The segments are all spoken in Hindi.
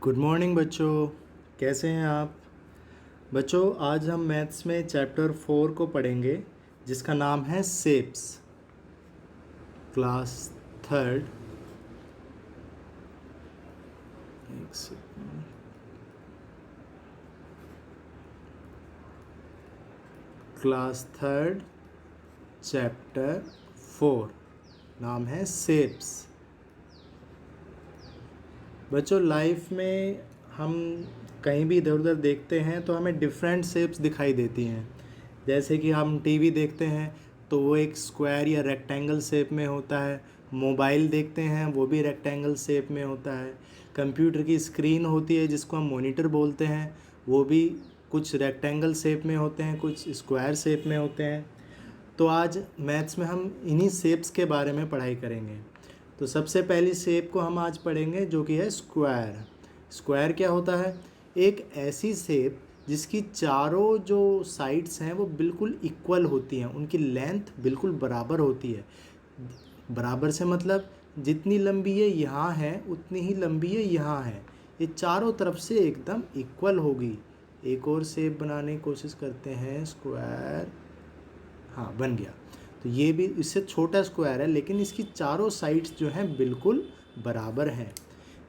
गुड मॉर्निंग बच्चों। कैसे हैं आप बच्चों? आज हम मैथ्स में चैप्टर 4 को पढ़ेंगे जिसका नाम है शेप्स। क्लास थर्ड, एक सेकंड, क्लास थर्ड चैप्टर 4 नाम है शेप्स। बच्चों, लाइफ में हम कहीं भी इधर उधर देखते हैं तो हमें डिफरेंट शेप्स दिखाई देती हैं। जैसे कि हम टीवी देखते हैं तो वो एक स्क्वायर या रेक्टेंगल शेप में होता है। मोबाइल देखते हैं वो भी रेक्टेंगल शेप में होता है। कंप्यूटर की स्क्रीन होती है जिसको हम मॉनिटर बोलते हैं, वो भी कुछ रेक्टेंगल शेप में होते हैं, कुछ स्क्वायर शेप में होते हैं। तो आज मैथ्स में हम इन्हीं शेप्स के बारे में पढ़ाई करेंगे। तो सबसे पहली शेप को हम आज पढ़ेंगे जो कि है स्क्वायर। स्क्वायर क्या होता है? एक ऐसी शेप जिसकी चारों जो साइड्स हैं वो बिल्कुल इक्वल होती हैं, उनकी लेंथ बिल्कुल बराबर होती है। बराबर से मतलब जितनी लंबी ये यहाँ है उतनी ही लंबी ये यहाँ है। ये चारों तरफ से एकदम इक्वल होगी। एक और शेप बनाने की कोशिश करते हैं। स्क्वायर, हाँ बन गया। तो ये भी इससे छोटा स्क्वायर है लेकिन इसकी चारों साइड्स जो हैं बिल्कुल बराबर हैं।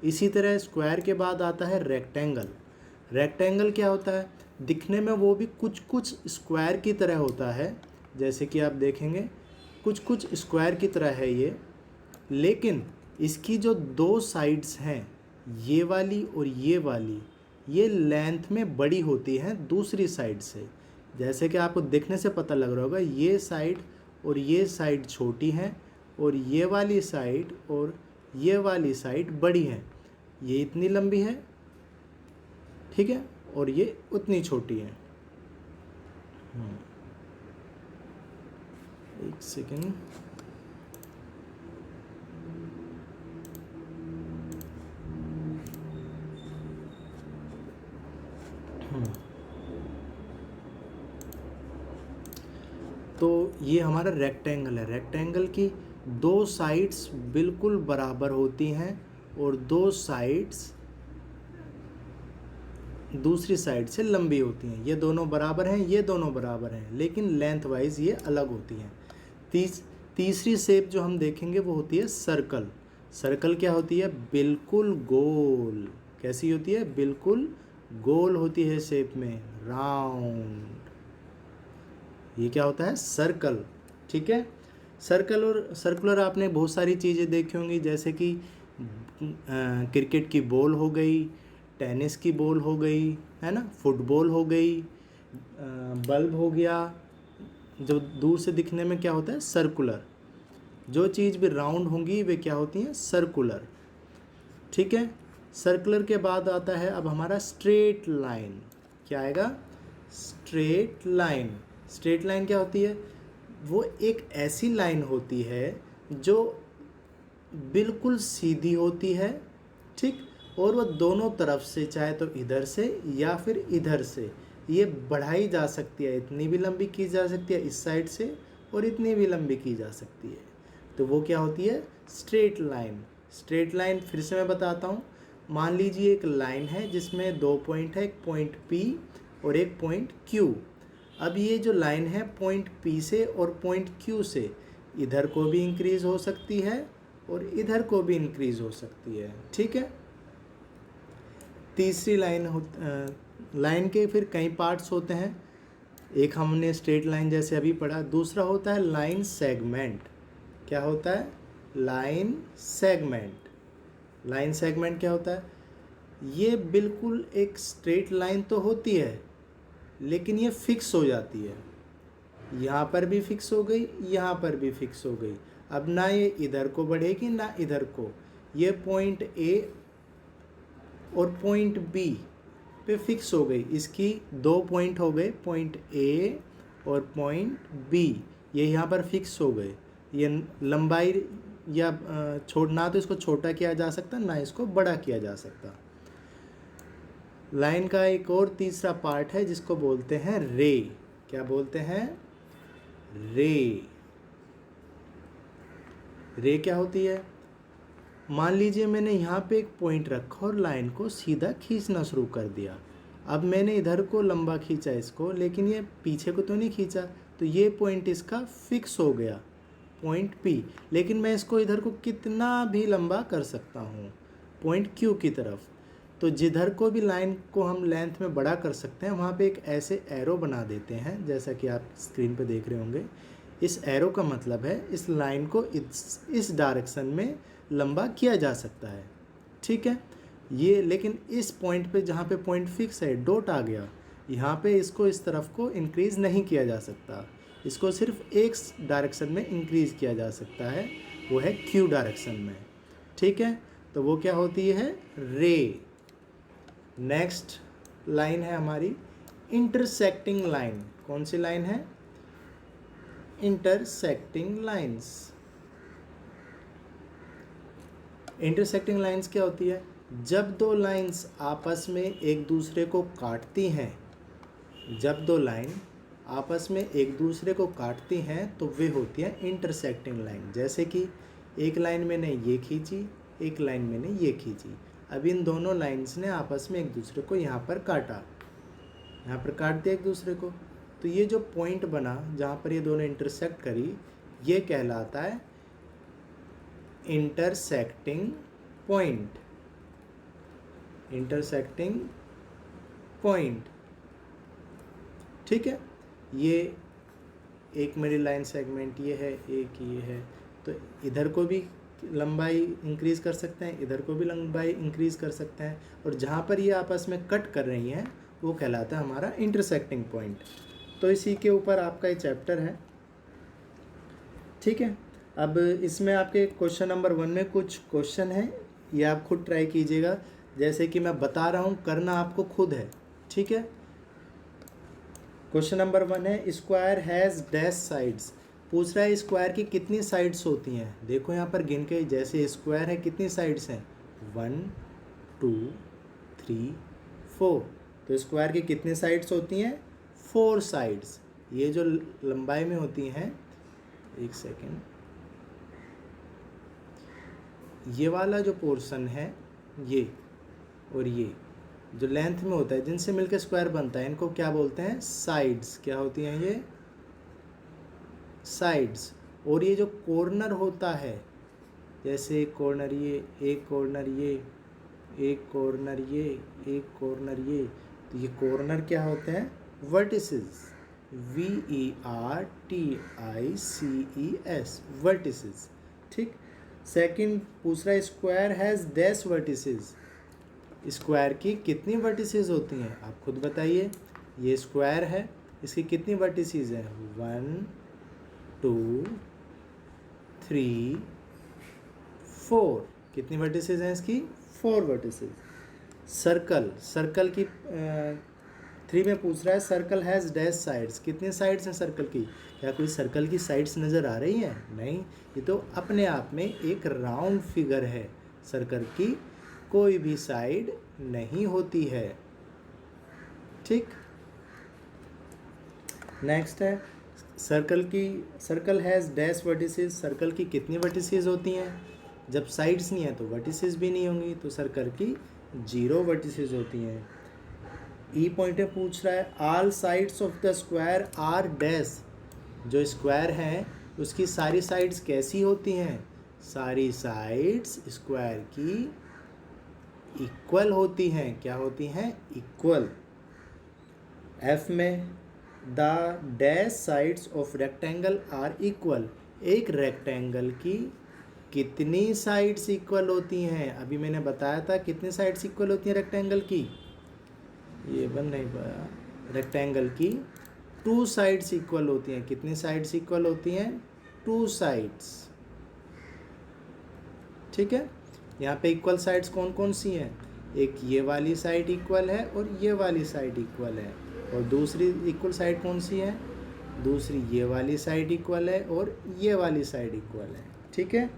इसी तरह स्क्वायर के बाद आता है रेक्टेंगल। रेक्टेंगल क्या होता है? दिखने में वो भी कुछ कुछ स्क्वायर की तरह होता है, जैसे कि आप देखेंगे कुछ कुछ स्क्वायर की तरह है ये, लेकिन इसकी जो दो साइड्स हैं, ये वाली और ये लेंथ में बड़ी होती हैं दूसरी साइड से। जैसे कि आपको देखने से पता लग रहा होगा, ये साइड छोटी हैं और ये वाली साइड और ये वाली साइड बड़ी हैं। ये इतनी लंबी है, ठीक है, और ये उतनी छोटी है। एक सेकेंड, तो ये हमारा रेक्टेंगल है। रेक्टेंगल की दो साइड्स बिल्कुल बराबर होती हैं और दो साइड्स दूसरी साइड से लंबी होती हैं। ये दोनों बराबर हैं, ये दोनों बराबर हैं, लेकिन लेंथ वाइज ये अलग होती हैं। तीसरी शेप जो हम देखेंगे वो होती है सर्कल। सर्कल क्या होती है? बिल्कुल गोल। कैसी होती है? बिल्कुल गोल होती है शेप में, राउंड। ये क्या होता है? सर्कल। ठीक है। सर्कल और सर्कुलर आपने बहुत सारी चीज़ें देखी होंगी, जैसे कि क्रिकेट की बॉल हो गई, टेनिस की बॉल हो गई, है ना, फुटबॉल हो गई, बल्ब हो गया। जो दूर से दिखने में क्या होता है? सर्कुलर। जो चीज़ भी राउंड होंगी वे क्या होती हैं? सर्कुलर। ठीक है। सर्कुलर के बाद आता है अब हमारा स्ट्रेट लाइन। क्या आएगा? Straight line. स्ट्रेट लाइन क्या होती है? वो एक ऐसी लाइन होती है जो बिल्कुल सीधी होती है, ठीक, और वो दोनों तरफ से, चाहे तो इधर से या फिर इधर से, ये बढ़ाई जा सकती है। इतनी भी लंबी की जा सकती है इस साइड से और इतनी भी लंबी की जा सकती है। तो वो क्या होती है? Straight line. स्ट्रेट लाइन फिर से मैं बताता हूँ। मान लीजिए एक लाइन है जिसमें दो पॉइंट है, एक पॉइंट P और एक पॉइंट Q। अब ये जो लाइन है पॉइंट P से और पॉइंट Q से इधर को भी इंक्रीज़ हो सकती है और इधर को भी इंक्रीज़ हो सकती है। ठीक है। तीसरी लाइन के फिर कई पार्ट्स होते हैं। एक हमने स्ट्रेट लाइन जैसे अभी पढ़ा, दूसरा होता है लाइन सेगमेंट। क्या होता है? Line segment. लाइन सेगमेंट क्या होता है? ये बिल्कुल एक स्ट्रेट लाइन तो होती है लेकिन ये फिक्स हो जाती है। यहाँ पर भी फिक्स हो गई, यहाँ पर भी फिक्स हो गई। अब ना ये इधर को बढ़ेगी ना इधर को। ये पॉइंट A और पॉइंट B पे फिक्स हो गई। इसकी दो पॉइंट हो गए, पॉइंट A और पॉइंट B, ये यहाँ पर फिक्स हो गए। ये लंबाई या ना तो इसको छोटा किया जा सकता ना इसको बड़ा किया जा सकता। लाइन का एक और तीसरा पार्ट है जिसको बोलते हैं रे। क्या बोलते हैं? रे। रे क्या होती है? मान लीजिए मैंने यहाँ पे एक पॉइंट रखा और लाइन को सीधा खींचना शुरू कर दिया। अब मैंने इधर को लंबा खींचा इसको, लेकिन ये पीछे को तो नहीं खींचा, तो ये पॉइंट इसका फिक्स हो गया, पॉइंट P। लेकिन मैं इसको इधर को कितना भी लंबा कर सकता हूँ पॉइंट Q की तरफ। तो जिधर को भी लाइन को हम लेंथ में बड़ा कर सकते हैं, वहाँ पे एक ऐसे एरो बना देते हैं, जैसा कि आप स्क्रीन पे देख रहे होंगे। इस एरो का मतलब है इस लाइन को इस डायरेक्शन में लंबा किया जा सकता है, ठीक है। ये लेकिन इस पॉइंट पे जहाँ पे पॉइंट फिक्स है, डॉट आ गया, यहाँ पे इसको इस तरफ को इंक्रीज़ नहीं किया जा सकता। इसको सिर्फ एक डायरेक्शन में इंक्रीज़ किया जा सकता है, वो है Q डायरेक्शन में, ठीक है। तो वो क्या होती है, रे। नेक्स्ट लाइन है हमारी इंटरसेक्टिंग लाइन। कौन सी लाइन है, इंटरसेक्टिंग लाइंस। इंटरसेक्टिंग लाइंस क्या होती है, जब दो लाइंस आपस में एक दूसरे को काटती हैं, जब दो लाइन आपस में एक दूसरे को काटती हैं तो वे होती हैं इंटरसेक्टिंग लाइन। जैसे कि एक लाइन मैंने ये खींची, एक लाइन मैंने ये खींची। अब इन दोनों लाइंस ने आपस में एक दूसरे को यहाँ पर काटा, यहाँ पर काट दिया एक दूसरे को, तो ये जो पॉइंट बना जहाँ पर ये दोनों इंटरसेक्ट करी, ये कहलाता है इंटरसेक्टिंग पॉइंट। इंटरसेक्टिंग पॉइंट, ठीक है। ये एक मेरी लाइन सेगमेंट ये है, एक ये है, तो इधर को भी लंबाई इंक्रीज़ कर सकते हैं, इधर को भी लंबाई इंक्रीज़ कर सकते हैं, और जहाँ पर ये आपस में कट कर रही हैं वो कहलाता है हमारा इंटरसेक्टिंग पॉइंट। तो इसी के ऊपर आपका ये चैप्टर है, ठीक है। अब इसमें आपके क्वेश्चन नंबर 1 में कुछ क्वेश्चन है, ये आप खुद ट्राई कीजिएगा। जैसे कि मैं बता रहा हूँ, करना आपको खुद है, ठीक है। क्वेश्चन नंबर 1 है, स्क्वायर हैज़ डैश साइड्स। पूछ रहा है स्क्वायर की कितनी साइड्स होती हैं। देखो यहाँ पर गिन के, जैसे स्क्वायर है कितनी साइड्स हैं, 1 2 3 4। तो स्क्वायर की कितनी साइड्स होती हैं, 4 साइड्स। ये जो लंबाई में होती हैं, एक सेकेंड, ये वाला जो पोर्शन है ये, और ये जो लेंथ में होता है, जिनसे मिलकर स्क्वायर बनता है, इनको क्या बोलते हैं, साइड्स। क्या होती हैं ये, साइड्स। और ये जो कॉर्नर होता है, जैसे एक कॉर्नर ये, एक कॉर्नर ये, एक कॉर्नर ये, एक कॉर्नर ये, तो ये कॉर्नर क्या होते हैं, वर्टिसेस। VERTICES, वर्टिसेस, ठीक। सेकंड पूछ रहा है, square has dash vertices. Square की कितनी वर्टिसेस होती हैं, आप खुद बताइए। ये स्क्वायर है, इसकी कितनी वर्टिसेस हैं, 1 2 3 4। कितनी वर्टिसेस हैं इसकी, 4 वर्टिसेस। सर्कल, सर्कल की 3 में पूछ रहा है, सर्कल हैज़ डैश साइड्स। कितनी साइड्स हैं सर्कल की, क्या कोई सर्कल की साइड्स नज़र आ रही हैं, नहीं। ये तो अपने आप में एक राउंड फिगर है, सर्कल की कोई भी साइड नहीं होती है, ठीक। नेक्स्ट है, circle has dash vertices. Circle की कितनी वर्टिसेस होती हैं, जब साइड्स नहीं है तो वर्टिसेस भी नहीं होंगी, तो सर्कल की 0 वर्टिसेस होती हैं। ई पॉइंट में पूछ रहा है, all sides of the square are dash. जो स्क्वायर है उसकी सारी साइड्स कैसी होती हैं, सारी साइड्स स्क्वायर की इक्वल होती हैं। क्या होती हैं, इक्वल। एफ में, the dash sides of rectangle are equal. एक रेक्टेंगल की कितनी साइड्स इक्वल होती हैं, अभी मैंने बताया था कितनी साइड्स इक्वल होती हैं रेक्टेंगल की, ये बन नहीं पाया। रेक्टेंगल की 2 साइड्स इक्वल होती हैं। कितनी साइड्स इक्वल होती हैं, 2 साइड्स, ठीक है। यहाँ पे इक्वल साइड्स कौन कौन सी हैं, एक ये वाली साइड इक्वल है और ये वाली साइड इक्वल है, और दूसरी इक्वल साइड कौन सी है, दूसरी ये वाली साइड इक्वल है और ये वाली साइड इक्वल है, ठीक है।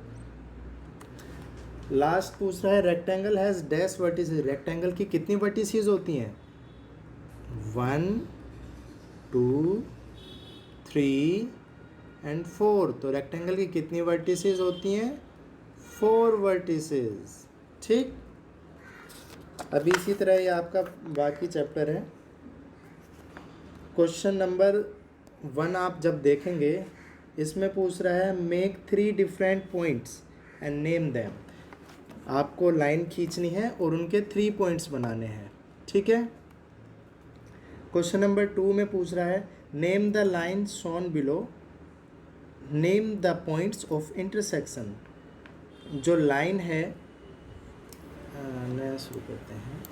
लास्ट पूछ रहा है, rectangle has dash vertices. Rectangle की कितनी वर्टिसेस होती हैं, 1 2 3 एंड 4। तो रेक्टेंगल की कितनी वर्टिसेस होती हैं, 4 वर्टिसेस। ठीक, अभी इसी तरह ये आपका बाकी चैप्टर है। क्वेश्चन नंबर 1 आप जब देखेंगे, इसमें पूछ रहा है make 3 different points and name them. आपको लाइन खींचनी है और उनके 3 पॉइंट्स बनाने हैं। ठीक है। क्वेश्चन नंबर 2 में पूछ रहा है name the line shown below, name the points of intersection. जो लाइन है, नया शुरू करते हैं।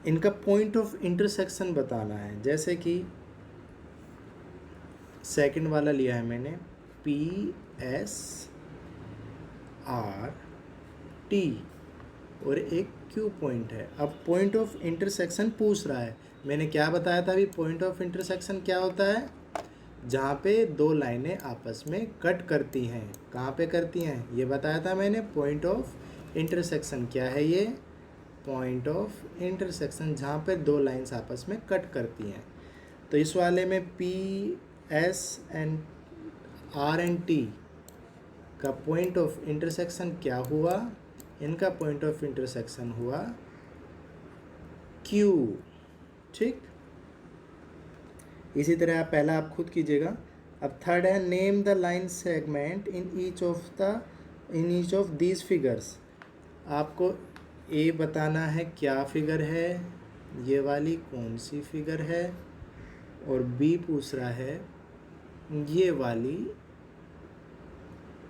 इनका पॉइंट ऑफ इंटरसेक्शन बताना है। जैसे कि सेकंड वाला लिया है मैंने, PSRT और एक Q पॉइंट है। अब पॉइंट ऑफ इंटरसेक्शन पूछ रहा है। मैंने क्या बताया था अभी, पॉइंट ऑफ इंटरसेक्शन क्या होता है? जहाँ पे दो लाइनें आपस में कट करती हैं। कहाँ पे करती हैं ये बताया था मैंने। पॉइंट ऑफ इंटरसेक्शन क्या है? ये पॉइंट ऑफ इंटरसेक्शन जहाँ पे दो लाइंस आपस में कट करती हैं। तो इस वाले में PSRT का पॉइंट ऑफ इंटरसेक्शन क्या हुआ? इनका पॉइंट ऑफ इंटरसेक्शन हुआ Q। ठीक, इसी तरह आप पहला आप खुद कीजिएगा। अब थर्ड है name the line segment in each of these figures. आपको ए बताना है क्या फिगर है, ये वाली कौन सी फिगर है, और बी पूछ रहा है ये वाली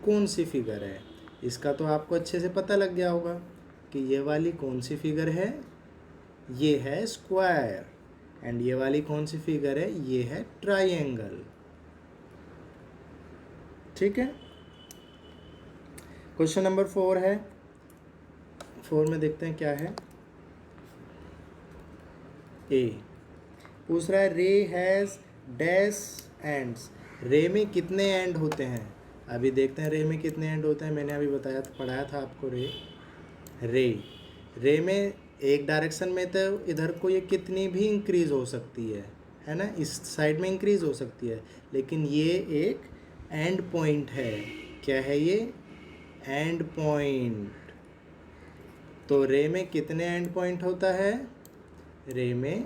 कौन सी फिगर है। इसका तो आपको अच्छे से पता लग गया होगा कि ये वाली कौन सी फिगर है, ये है स्क्वायर, एंड ये वाली कौन सी फिगर है, ये है ट्राइंगल। ठीक है। क्वेश्चन नंबर 4 है। 4 में देखते हैं क्या है। ए पूछ रहा है रे हैज़ डैश एंड्स। रे में कितने एंड होते हैं? अभी देखते हैं रे में कितने एंड होते हैं। मैंने अभी बताया था, पढ़ाया था आपको। रे में एक डायरेक्शन में तो इधर को ये कितनी भी इंक्रीज हो सकती है ना, इस साइड में इंक्रीज हो सकती है, लेकिन ये एक एंड पॉइंट है। क्या है ये? And point. तो रे में कितने एंड पॉइंट होता है? रे में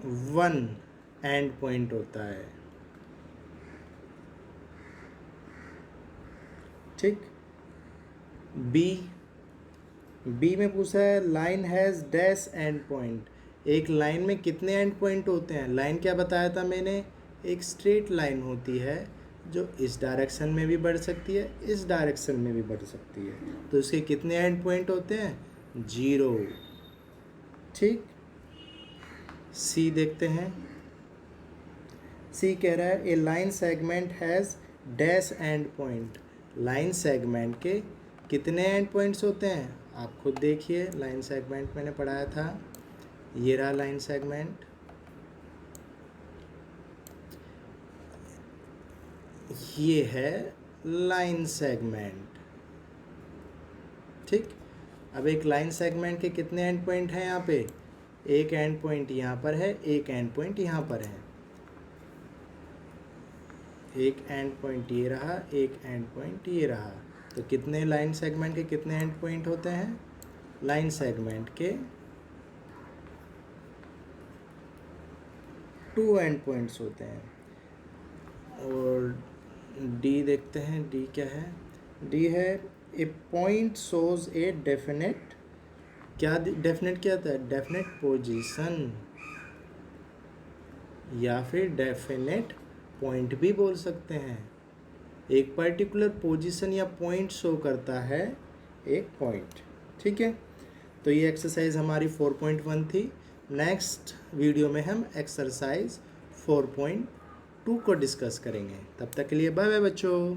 1 एंड पॉइंट होता है। ठीक। बी में पूछा है line has dash end point. एक लाइन में कितने एंड पॉइंट होते हैं? लाइन क्या बताया था मैंने? एक स्ट्रेट लाइन होती है जो इस डायरेक्शन में भी बढ़ सकती है, इस डायरेक्शन में भी बढ़ सकती है। तो इसके कितने एंड पॉइंट होते हैं? 0। ठीक। सी देखते हैं। सी कह रहा है a line segment has dash end point. Line segment के कितने एंड पॉइंट्स होते हैं? आप खुद देखिए। लाइन सेगमेंट मैंने पढ़ाया था, ये रहा लाइन सेगमेंट। ये है लाइन सेगमेंट। ठीक। अब एक लाइन सेगमेंट के कितने एंड पॉइंट हैं यहाँ पे? एक एंड पॉइंट यहाँ पर है, एक एंड पॉइंट यहाँ पर है। एक एंड पॉइंट ये रहा, एक एंड पॉइंट ये रहा। तो कितने लाइन सेगमेंट के कितने एंड पॉइंट होते हैं? लाइन सेगमेंट के 2 एंड पॉइंट्स होते हैं। और डी देखते हैं। डी क्या है? डी है ए पॉइंट शोज ए डेफिनेट। क्या डेफिनेट क्या होता है? डेफिनेट पोजीशन, या फिर डेफिनेट पॉइंट भी बोल सकते हैं। एक पर्टिकुलर पोजीशन या पॉइंट शो करता है एक पॉइंट। ठीक है। तो ये एक्सरसाइज हमारी 4.1 थी। नेक्स्ट वीडियो में हम एक्सरसाइज 4.2 को डिस्कस करेंगे। तब तक के लिए बाय बाय बच्चों।